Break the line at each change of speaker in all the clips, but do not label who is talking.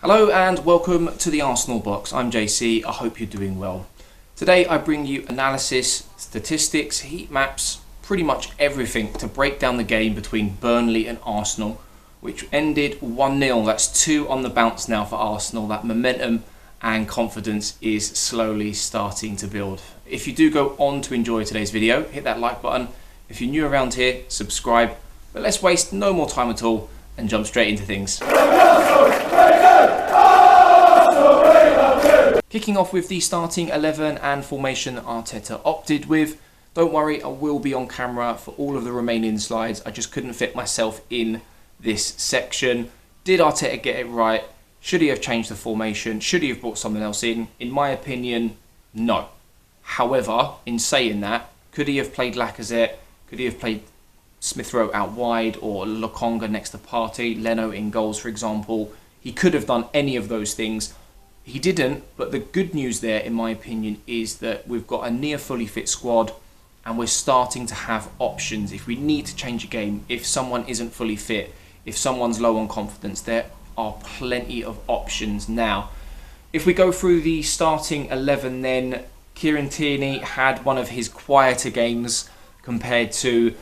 Hello and welcome to the Arsenal box. I'm JC, I hope you're doing well. Today I bring you analysis, statistics, heat maps, pretty much everything to break down the game between Burnley and Arsenal, which ended 1-0. That's 2 on the bounce now for Arsenal. That momentum and confidence is slowly starting to build. If you do go on to enjoy today's video, hit that like button. If you're new around here, subscribe. But let's waste no more time at all and jump straight into things. Kicking off with the starting 11 and formation that Arteta opted with. Don't worry, I will be on camera for all of the remaining slides. I just couldn't fit myself in this section. Did Arteta get it right? Should he have changed the formation? Should he have brought someone else in? In my opinion, no. However, in saying that, could he have played Lacazette? Could he have played Smith Rowe out wide or Lokonga next to Partey? Leno in goals, for example. He could have done any of those things. He didn't, but the good news there, in my opinion, is that we've got a near fully fit squad and we're starting to have options. If we need to change a game, if someone isn't fully fit, if someone's low on confidence, there are plenty of options now. If we go through the starting 11 then, Kieran Tierney had one of his quieter games compared to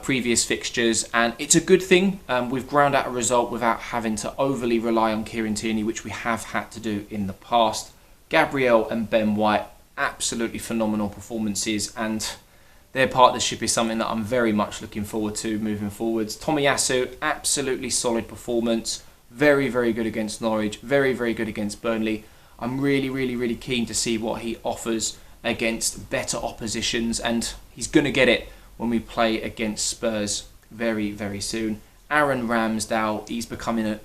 previous fixtures, and it's a good thing. We've ground out a result without having to overly rely on Kieran Tierney, which we have had to do in the past. Gabriel and Ben White, absolutely phenomenal performances, and their partnership is something that I'm very much looking forward to moving forwards. Tomiyasu, absolutely solid performance, very good against Norwich, very good against Burnley. I'm really keen to see what he offers against better oppositions, and he's going to get it when we play against Spurs very soon. Aaron Ramsdale, he's becoming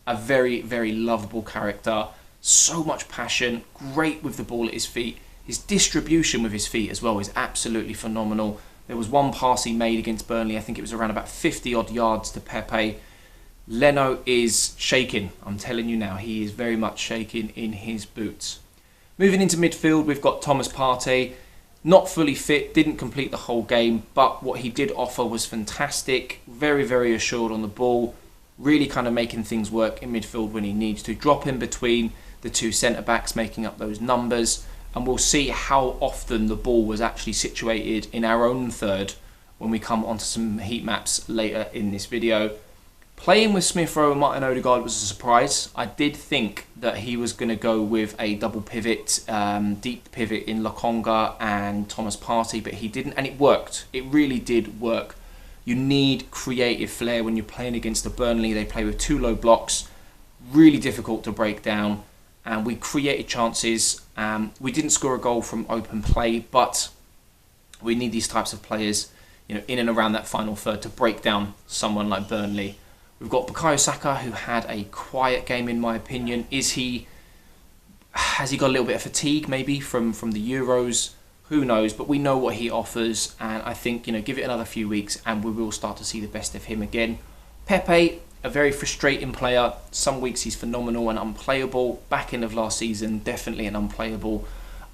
a very lovable character. So much passion, great with the ball at his feet. His distribution with his feet as well is absolutely phenomenal. There was one pass he made against Burnley, I think it was around about 50 odd yards to Pepe. Leno is shaking, I'm telling you now, he is very much shaking in his boots. Moving into midfield, we've got Thomas Partey. Not fully fit, didn't complete the whole game, but what he did offer was fantastic. Very assured on the ball, really kind of making things work in midfield when he needs to. Drop in between the two centre-backs, making up those numbers, and we'll see how often the ball was actually situated in our own third when we come onto some heat maps later in this video. Playing with Smith Rowe and Martin Odegaard was a surprise. I did think that he was going to go with a double pivot, deep pivot in Lokonga and Thomas Partey, but he didn't, and it worked. It really did work. You need creative flair when you're playing against the Burnley. They play with 2 low blocks, really difficult to break down, and we created chances. We didn't score a goal from open play, but we need these types of players, in and around that final third to break down someone like Burnley. We've got Bukayo Saka, who had a quiet game in my opinion. Has he got a little bit of fatigue maybe from the Euros? Who knows? But we know what he offers, and I think, give it another few weeks and we will start to see the best of him again. Pepe, a very frustrating player. Some weeks he's phenomenal and unplayable. Back end of last season, definitely an unplayable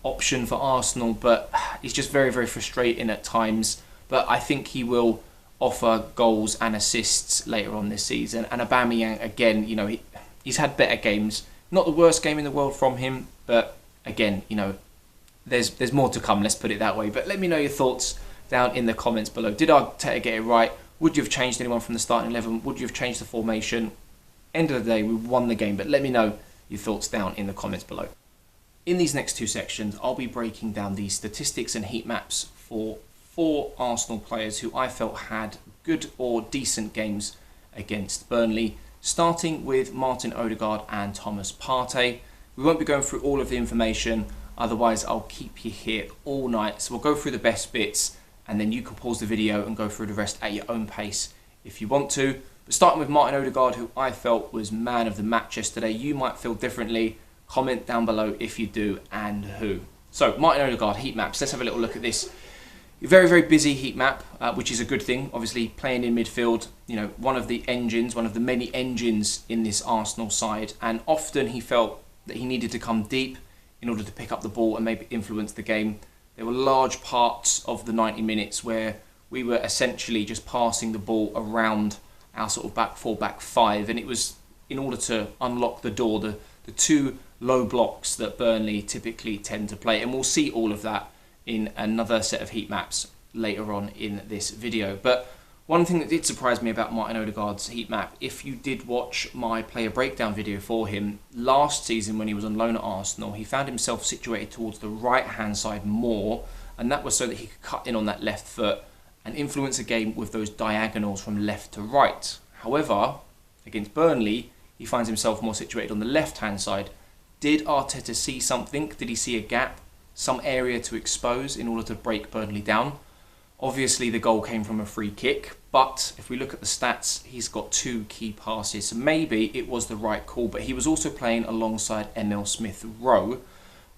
option for Arsenal, but he's just very frustrating at times. But I think he will offer goals and assists later on this season. And Aubameyang, again, he's had better games. Not the worst game in the world from him, but again, there's more to come, let's put it that way. But let me know your thoughts down in the comments below. Did Arteta get it right? Would you have changed anyone from the starting 11? Would you have changed the formation? End of the day, we won the game, but let me know your thoughts down in the comments below. In these next 2 sections, I'll be breaking down the statistics and heat maps for 4 Arsenal players who I felt had good or decent games against Burnley, starting with Martin Odegaard and Thomas Partey. We won't be going through all of the information, otherwise I'll keep you here all night. So we'll go through the best bits and then you can pause the video and go through the rest at your own pace if you want to. But starting with Martin Odegaard, who I felt was man of the match yesterday. You might feel differently. Comment down below if you do and who. So Martin Odegaard, heat maps. Let's have a little look at this. Very busy heat map, which is a good thing. Obviously, playing in midfield, one of the many engines in this Arsenal side. And often he felt that he needed to come deep in order to pick up the ball and maybe influence the game. There were large parts of the 90 minutes where we were essentially just passing the ball around our sort of back 4, back 5, and it was in order to unlock the door, the two low blocks that Burnley typically tend to play. And we'll see all of that in another set of heat maps later on in this video. But one thing that did surprise me about Martin Odegaard's heat map, if you did watch my player breakdown video for him, last season when he was on loan at Arsenal, he found himself situated towards the right-hand side more, and that was so that he could cut in on that left foot and influence a game with those diagonals from left to right. However, against Burnley, he finds himself more situated on the left-hand side. Did Arteta see something? Did he see a gap, some area to expose in order to break Burnley down? Obviously, the goal came from a free kick, but if we look at the stats, he's got 2 key passes. So maybe it was the right call, but he was also playing alongside Emil Smith-Rowe,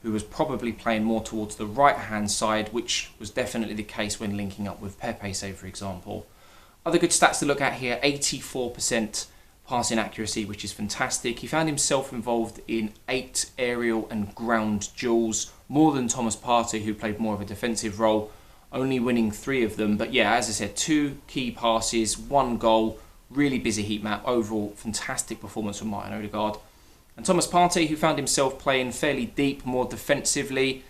who was probably playing more towards the right-hand side, which was definitely the case when linking up with Pepe, say, for example. Other good stats to look at here, 84% passing accuracy, which is fantastic. He found himself involved in 8 aerial and ground duels, more than Thomas Partey, who played more of a defensive role, only winning 3 of them. But yeah, as I said, 2 key passes, 1 goal, really busy heat map. Overall, fantastic performance from Martin Odegaard. And Thomas Partey, who found himself playing fairly deep, more defensively,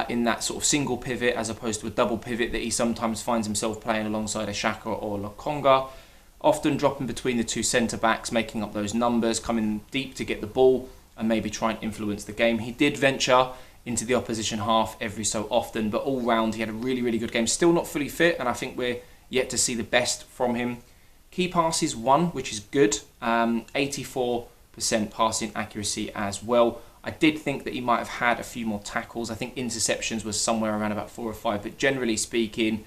in that sort of single pivot as opposed to a double pivot that he sometimes finds himself playing alongside a Xhaka or Lokonga. Often dropping between the 2 centre-backs, making up those numbers, coming deep to get the ball and maybe try and influence the game. He did venture into the opposition half every so often, but all round he had a really, really good game. Still not fully fit, and I think we're yet to see the best from him. Key passes 1, which is good. 84% passing accuracy as well. I did think that he might have had a few more tackles. I think interceptions was somewhere around about 4 or 5, but generally speaking,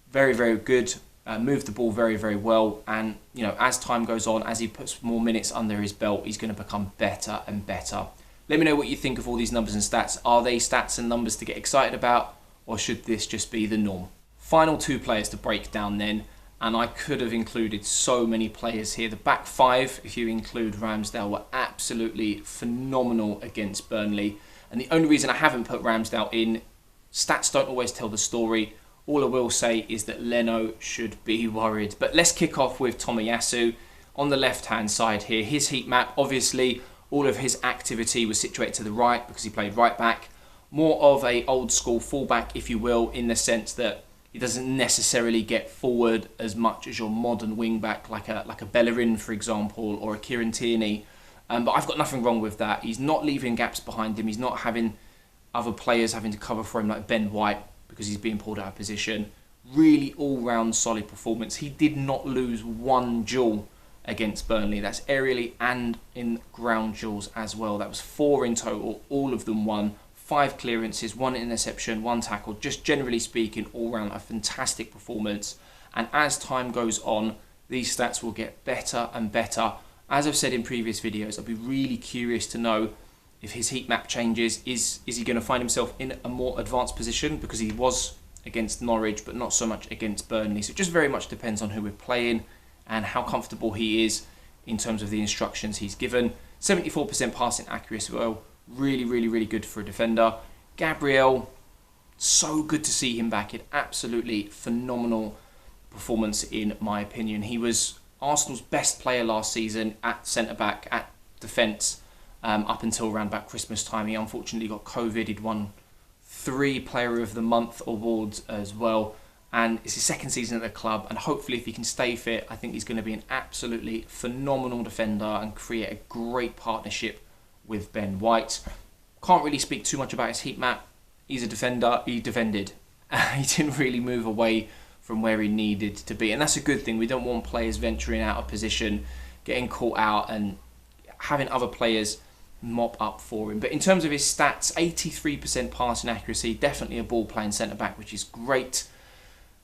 very, very good. Moved the ball very, very well, and you know, as time goes on, as he puts more minutes under his belt, he's going to become better and better. Let me know what you think of all these numbers and stats. Are they stats and numbers to get excited about, or should this just be the norm? Final 2 players to break down then, and I could have included so many players here. The back 5, if you include Ramsdale, were absolutely phenomenal against Burnley, and the only reason I haven't put Ramsdale in, stats don't always tell the story. All I will say is that Leno should be worried. But let's kick off with Tomiyasu on the left-hand side here. His heat map, obviously, all of his activity was situated to the right because he played right back. More of a old school fullback, if you will, in the sense that he doesn't necessarily get forward as much as your modern wing back, like a Bellerin, for example, or a Kieran Tierney. But I've got nothing wrong with that. He's not leaving gaps behind him. He's not having other players having to cover for him like Ben White, because he's being pulled out of position. Really all-round solid performance. He did not lose 1 duel against Burnley. That's aerially and in ground duels as well. That was 4 in total, all of them won. 5 clearances, 1 interception, 1 tackle. Just generally speaking, all-round a fantastic performance. And as time goes on, these stats will get better and better. As I've said in previous videos, I'd be really curious to know if his heat map changes. Is he going to find himself in a more advanced position? Because he was against Norwich, but not so much against Burnley. So it just very much depends on who we're playing and how comfortable he is in terms of the instructions he's given. 74% passing accuracy, well, really, really, really good for a defender. Gabriel, so good to see him back. An absolutely phenomenal performance in my opinion. He was Arsenal's best player last season at centre-back, at defence, up until around about Christmas time. He unfortunately got COVID. He'd won 3 Player of the Month awards as well. And it's his 2nd season at the club. And hopefully if he can stay fit, I think he's going to be an absolutely phenomenal defender and create a great partnership with Ben White. Can't really speak too much about his heat map. He's a defender. He defended. He didn't really move away from where he needed to be. And that's a good thing. We don't want players venturing out of position, getting caught out and having other players mop up for him. But in terms of his stats, 83% passing accuracy, definitely a ball playing centre back, which is great.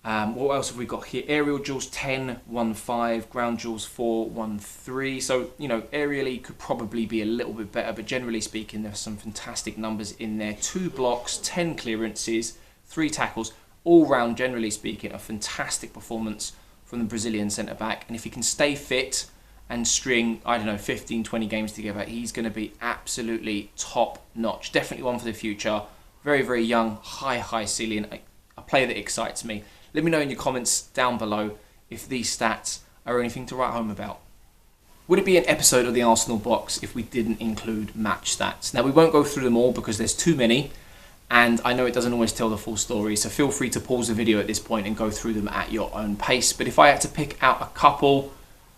What else have we got here? Aerial duels 10, 1-5, ground duels 4, 1-3. So, you know, aerially could probably be a little bit better, but generally speaking, there's some fantastic numbers in there. 2 blocks, 10 clearances, 3 tackles. All round, generally speaking, a fantastic performance from the Brazilian centre back. And if he can stay fit and string, I don't know, 15, 20 games together, he's going to be absolutely top notch. Definitely one for the future. Very, very young, high ceiling. A player that excites me. Let me know in your comments down below if these stats are anything to write home about. Would it be an episode of the Arsenal box if we didn't include match stats? Now, we won't go through them all because there's too many, and I know it doesn't always tell the full story, so feel free to pause the video at this point and go through them at your own pace. But if I had to pick out a couple,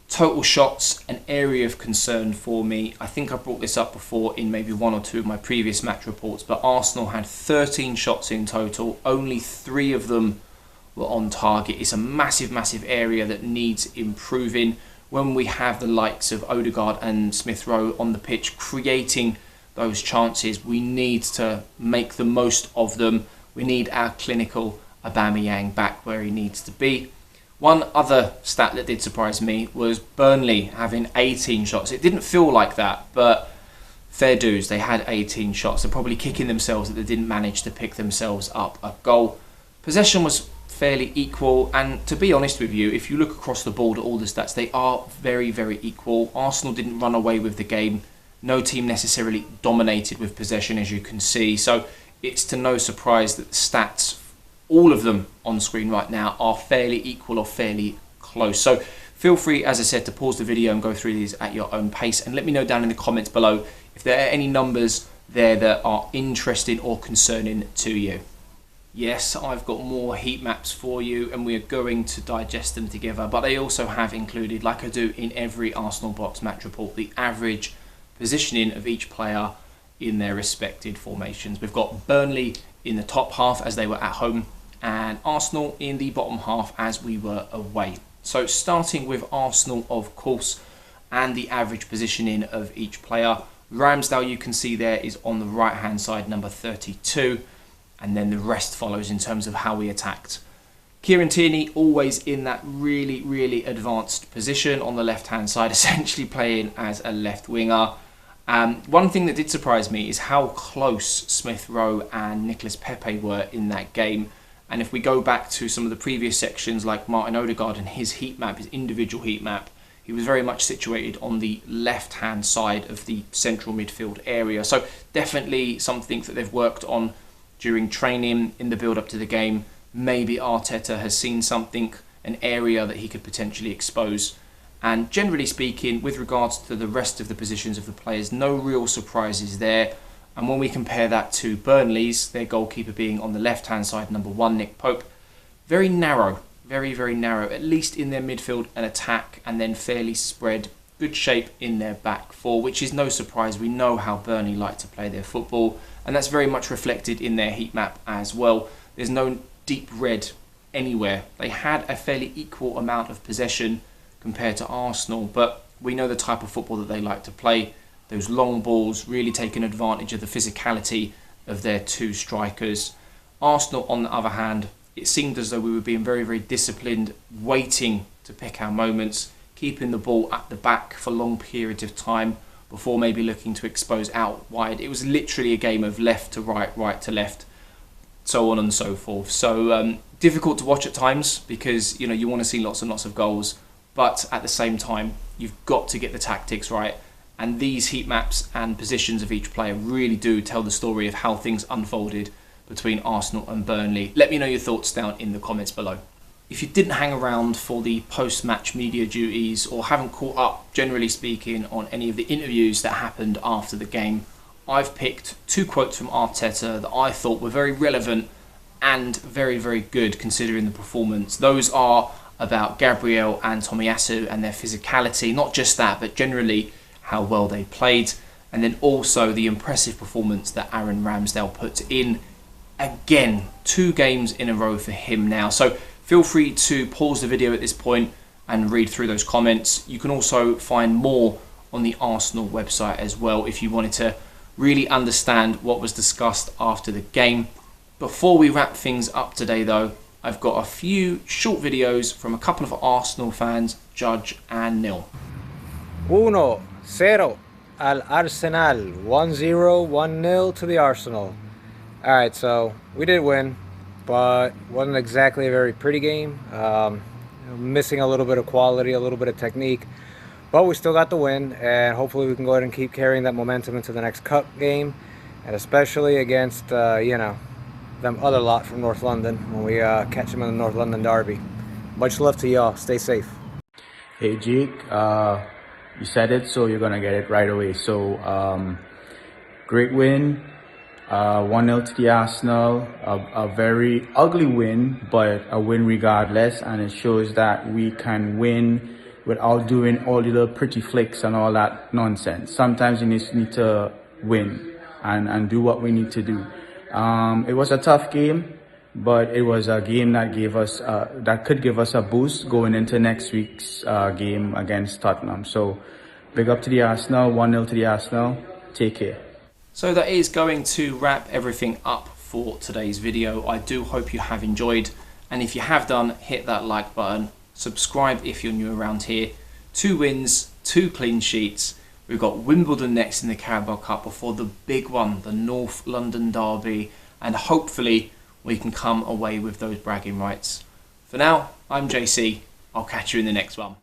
total shots, an area of concern for me, I think I brought this up before in maybe one or two of my previous match reports, but Arsenal had 13 shots in total, only 3 of them were on target. It's a massive, massive area that needs improving. When we have the likes of Odegaard and Smith Rowe on the pitch creating those chances, we need to make the most of them. We need our clinical Aubameyang back where he needs to be. One other stat that did surprise me was Burnley having 18 shots. It didn't feel like that, but fair dues, they had 18 shots. They're probably kicking themselves that they didn't manage to pick themselves up a goal. Possession was fairly equal, and to be honest with you, if you look across the board at all the stats, they are very, very equal. Arsenal didn't run away with the game. No team necessarily dominated with possession, as you can see. So it's to no surprise that the stats, all of them on screen right now, are fairly equal or fairly close. So feel free, as I said, to pause the video and go through these at your own pace, and let me know down in the comments below if there are any numbers there that are interesting or concerning to you. Yes, I've got more heat maps for you and we are going to digest them together, but they also have included, like I do in every Arsenal box match report, the average positioning of each player in their respected formations. We've got Burnley in the top half as they were at home, and Arsenal in the bottom half as we were away. So starting with Arsenal, of course, and the average positioning of each player. Ramsdale, you can see there, is on the right hand side, number 32. And then the rest follows in terms of how we attacked. Kieran Tierney always in that really, really advanced position on the left-hand side, essentially playing as a left winger. One thing that did surprise me is how close Smith Rowe and Nicolas Pepe were in that game. And if we go back to some of the previous sections, like Martin Odegaard and his heat map, his individual heat map, he was very much situated on the left-hand side of the central midfield area. So definitely something that they've worked on during training, in the build-up to the game. Maybe Arteta has seen something, an area that he could potentially expose. And generally speaking, with regards to the rest of the positions of the players, no real surprises there. And when we compare that to Burnley's, their goalkeeper being on the left-hand side, number 1, Nick Pope, very narrow, very, very narrow, at least in their midfield and attack, and then fairly spread. Good shape in their back four, which is no surprise. We know how Burnley like to play their football, and that's very much reflected in their heat map as well. There's no deep red anywhere. They had a fairly equal amount of possession compared to Arsenal, but we know the type of football that they like to play. Those long balls, really taking advantage of the physicality of their 2 strikers. Arsenal, on the other hand, it seemed as though we were being very, very disciplined, waiting to pick our moments, keeping the ball at the back for long periods of time before maybe looking to expose out wide. It was literally a game of left to right, right to left, so on and so forth. So difficult to watch at times because you want to see lots and lots of goals, but at the same time you've got to get the tactics right, and these heat maps and positions of each player really do tell the story of how things unfolded between Arsenal and Burnley. Let me know your thoughts down in the comments below. If you didn't hang around for the post-match media duties or haven't caught up, generally speaking, on any of the interviews that happened after the game, I've picked 2 quotes from Arteta that I thought were very relevant and very, very good considering the performance. Those are about Gabriel and Tomiyasu and their physicality, not just that, but generally how well they played, and then also the impressive performance that Aaron Ramsdale put in. Again, 2 games in a row for him now. So feel free to pause the video at this point and read through those comments. You can also find more on the Arsenal website as well if you wanted to really understand what was discussed after the game. Before we wrap things up today though, I've got a few short videos from a couple of Arsenal fans, Judge and Neil.
1-0 al Arsenal, 1-0, 1-0 to the Arsenal. Alright, so we did win, but wasn't exactly a very pretty game. Missing a little bit of quality, a little bit of technique, but we still got the win, and hopefully we can go ahead and keep carrying that momentum into the next cup game, and especially against them other lot from North London when we catch them in the North London derby. Much love to y'all. Stay safe.
Hey Jake, You said it, so you're gonna get it right away. So great win, 1-0 to the Arsenal. A very ugly win, but a win regardless, and it shows that we can win without doing all the little pretty flicks and all that nonsense. Sometimes you just need to win and do what we need to do. It was a tough game, but it was a game that gave us that could give us a boost going into next week's game against Tottenham. So big up to the Arsenal, 1-0 to the Arsenal. Take care.
So that is going to wrap everything up for today's video. I do hope you have enjoyed, and if you have done, hit that like button. Subscribe if you're new around here. 2 wins, 2 clean sheets. We've got Wimbledon next in the Carabao Cup before the big one, the North London Derby, and hopefully we can come away with those bragging rights. For now, I'm JC. I'll catch you in the next one.